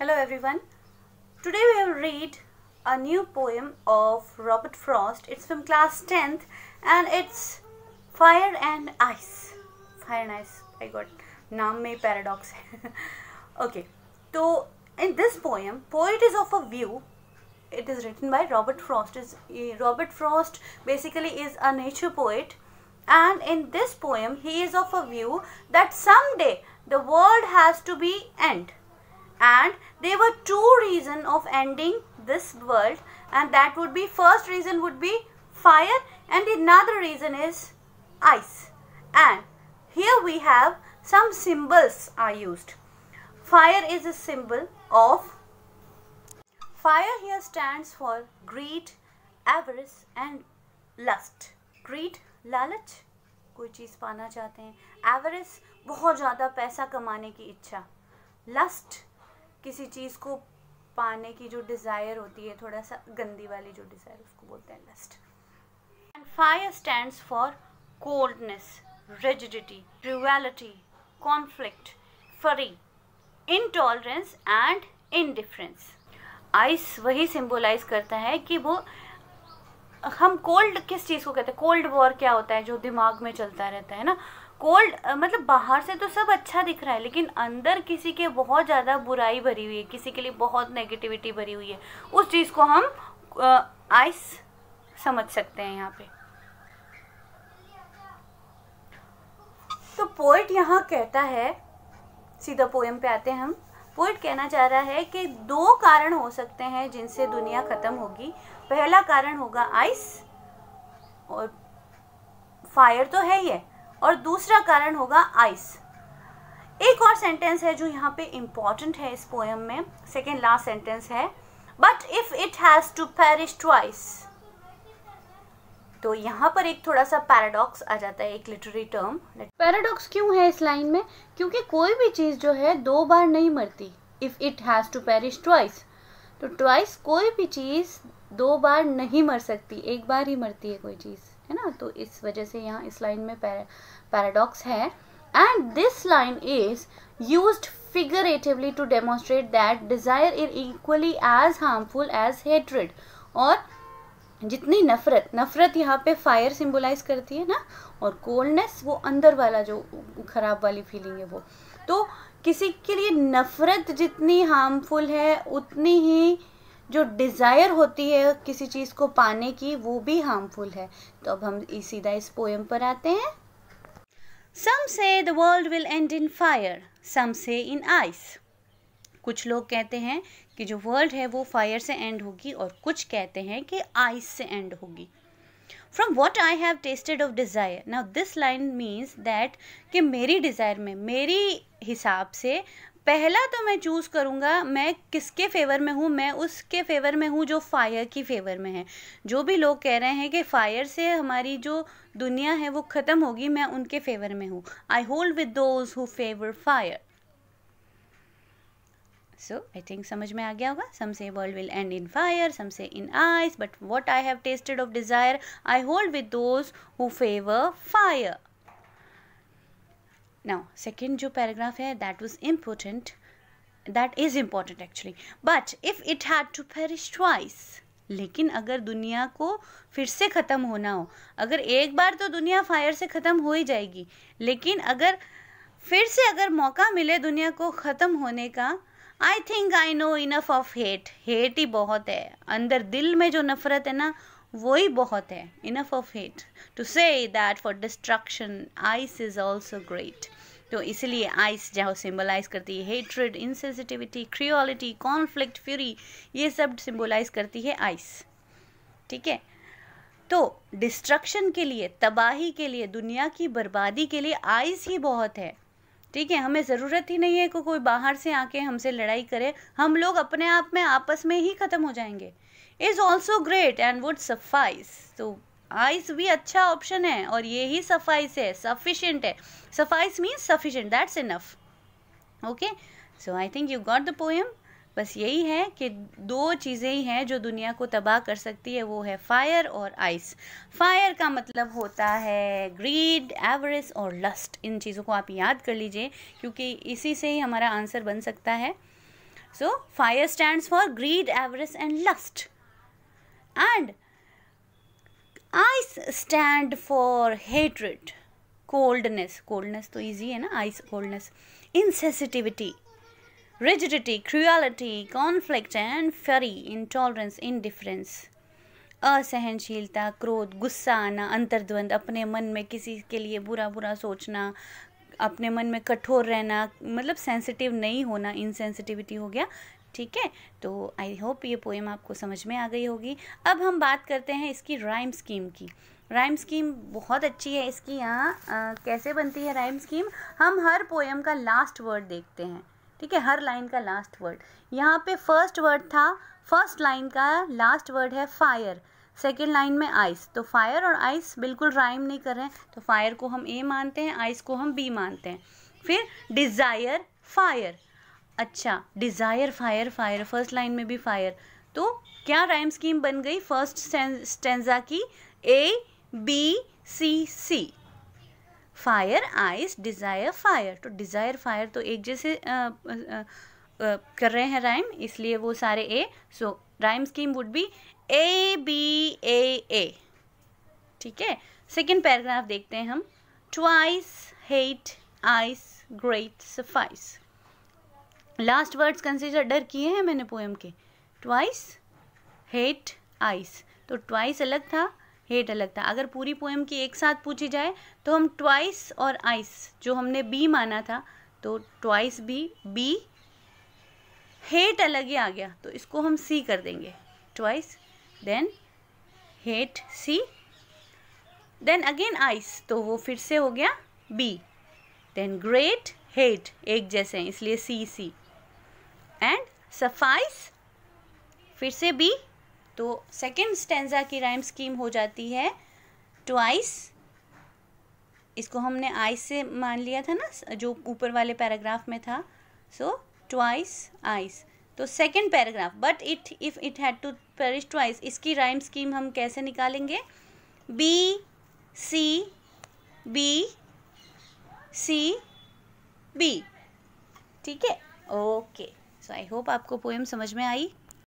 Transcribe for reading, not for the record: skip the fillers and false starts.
Hello everyone. Today we will read a new poem of Robert Frost. It's from class 10th and it's Fire and Ice. Fire and Ice. I got नाम में paradox है. Okay. So in this poem, poet is of a view. It is written by Robert Frost. Robert Frost basically is a nature poet, and in this poem he is of a view that someday the world has to be end. And there were two reasons of ending this world, and that would be, first reason would be fire and another reason is ice. And here we have some symbols are used. Fire is a symbol of, fire here stands for greed, avarice and lust. Greed, लालच, कोई चीज़ पाना चाहते हैं. Avarice, बहुत ज़्यादा पैसा कमाने की इच्छा. Lust, किसी चीज़ को पाने की जो डिज़ायर होती है, थोड़ा सा गंदी वाली जो डिज़ायर, उसको बोलते हैं lust. And fire stands for coldness, rigidity, cruelty, conflict, fury, intolerance and indifference. Ice वही सिंबलाइज करता है कि वो, हम कोल्ड किस चीज़ को कहते हैं, कोल्ड वॉर क्या होता है जो दिमाग में चलता रहता है ना. कोल्ड मतलब बाहर से तो सब अच्छा दिख रहा है लेकिन अंदर किसी के बहुत ज़्यादा बुराई भरी हुई है, किसी के लिए बहुत नेगेटिविटी भरी हुई है, उस चीज़ को हम आइस समझ सकते हैं यहाँ पे. तो पोएट यहाँ कहता है, सीधा पोएम पे आते हैं हम. पोएट कहना चाह रहा है कि दो कारण हो सकते हैं जिनसे दुनिया ख़त्म होगी. पहला कारण होगा आइस, और फायर तो है ही है, और दूसरा कारण होगा आइस. एक और सेंटेंस है जो यहाँ पे इम्पॉर्टेंट है इस पोएम में, सेकेंड लास्ट सेंटेंस है, but if it has to perish twice. तो यहाँ पर एक थोड़ा सा पैराडॉक्स आ जाता है, एक लिटरेरी टर्म. पैराडॉक्स क्यों है इस लाइन में? क्योंकि कोई भी चीज़ जो है दो बार नहीं मरती. If it has to perish twice, तो ट्वाइस कोई भी चीज़ दो बार नहीं मर सकती, एक बार ही मरती है कोई चीज़, है ना. तो इस वजह से यहाँ इस लाइन में पैराडॉक्स है. And this line is used figuratively to demonstrate that desire is equally as harmful as hatred. और जितनी नफरत यहाँ पे फायर सिंबलाइज करती है ना, और कोल्डनेस वो अंदर वाला जो खराब वाली फीलिंग है वो. तो किसी के लिए नफरत जितनी हार्मफुल है उतनी ही जो डिज़ायर होती है किसी चीज़ को पाने की वो भी हार्मफुल है. तो अब हम सीधा इस पोएम पर आते हैं. Some say the world will end in fire, some say in ice. कुछ लोग कहते हैं कि जो वर्ल्ड है वो फायर से एंड होगी, और कुछ कहते हैं कि आइस से एंड होगी. From what I have tasted of desire. Now this line means that कि मेरी डिज़ायर में, मेरी हिसाब से पहला तो मैं चूज़ करूँगा मैं किसके फेवर में हूँ, मैं उसके फेवर में हूँ जो फायर की फेवर में है. जो भी लोग कह रहे हैं कि फायर से हमारी जो दुनिया है वो ख़त्म होगी, मैं उनके फेवर में हूँ. I hold with those who favour fire. So I think समझ में आ गया होगा. Some say world will end in fire, some say in ice, but what I have tasted of desire, I hold with those who favor fire. Now second जो paragraph है that was important, that is important actually. But if it had to perish twice, लेकिन अगर दुनिया को फिर से ख़त्म होना हो, अगर एक बार तो दुनिया फायर से ख़त्म हो ही जाएगी, लेकिन अगर फिर से अगर मौका मिले दुनिया को ख़त्म होने का, I think I know enough of hate. Hate ही बहुत है अंदर, दिल में जो नफरत है ना वो ही बहुत है. Enough of hate to say that for destruction ice is also great. तो इसलिए आइस जो सिम्बलाइज करती है hatred, insensitivity, cruelty, conflict, fury, ये सब सिम्बलाइज करती है आइस. ठीक है. तो डिस्ट्रक्शन के लिए, तबाही के लिए, दुनिया की बर्बादी के लिए आइस ही बहुत है. ठीक है. हमें ज़रूरत ही नहीं है कि कोई बाहर से आके हमसे लड़ाई करे, हम लोग अपने आप में आपस में ही ख़त्म हो जाएंगे. Is also great and would suffice. तो आइस भी अच्छा ऑप्शन है और ये ही सफाइस है, सफिशिएंट है. Suffice means sufficient, that's enough. Okay. So I think you got the poem. बस यही है कि दो चीज़ें ही हैं जो दुनिया को तबाह कर सकती है, वो है फायर और आइस. फायर का मतलब होता है ग्रीड, एवरेज और लस्ट. इन चीज़ों को आप याद कर लीजिए क्योंकि इसी से ही हमारा आंसर बन सकता है. So fire stands for greed, avarice and lust. And ice stand for hatred, coldness. Coldness तो easy है ना, ice coldness. Insensitivity, rigidity, cruelty, conflict and fury, intolerance, indifference. असहनशीलता, क्रोध, गुस्सा आना, अंतर्द्वंद, अपने मन में किसी के लिए बुरा बुरा सोचना, अपने मन में कठोर रहना, मतलब सेंसिटिव नहीं होना, इनसेंसिटिविटी हो गया. ठीक है, तो आई होप ये पोएम आपको समझ में आ गई होगी. अब हम बात करते हैं इसकी राइम स्कीम की. राइम स्कीम बहुत अच्छी है इसकी. यहाँ कैसे बनती है राइम स्कीम, हम हर पोएम का लास्ट वर्ड देखते हैं. ठीक है, हर लाइन का लास्ट वर्ड. यहाँ पे फर्स्ट वर्ड था, फर्स्ट लाइन का लास्ट वर्ड है फायर, सेकेंड लाइन में आइस. तो फायर और आइस बिल्कुल राइम नहीं कर रहे हैं, तो फायर को हम ए मानते हैं, आइस को हम बी मानते हैं. फिर डिज़ायर फायर. अच्छा, desire fire, fire first line में भी फायर. तो क्या राइम स्कीम बन गई फर्स्ट स्टेंजा की, A B C C. Fire ice desire fire. तो डिज़ायर फायर तो एक जैसे कर रहे हैं राइम, इसलिए वो सारे A. So rhyme scheme would be A B A. ठीक है, सेकेंड पैराग्राफ देखते हैं हम. Twice hate ice great suffice. Last words consider किए हैं मैंने पोएम के. ट्वाइस हेट आइस, तो ट्वाइस अलग था, हेट अलग था. अगर पूरी पोएम की एक साथ पूछी जाए तो हम ट्वाइस और आइस जो हमने बी माना था, तो ट्वाइस बी, हेट अलग ही आ गया तो इसको हम सी कर देंगे. ट्वाइस, देन हेट सी, देन अगेन आइस, तो वो फिर से हो गया बी. देन ग्रेट हेट एक जैसे हैं इसलिए सी सी. एंड सफाइस फिर से बी. तो सेकेंड स्टेंजा की राइम स्कीम हो जाती है ट्वाइस, इसको हमने आइस से मान लिया था ना जो ऊपर वाले पैराग्राफ में था. So twice ice. तो second paragraph, but if it had to perish twice, इसकी राइम स्कीम हम कैसे निकालेंगे, B C B C B. ठीक है, ओके. सो आई होप आपको पोएम समझ में आई.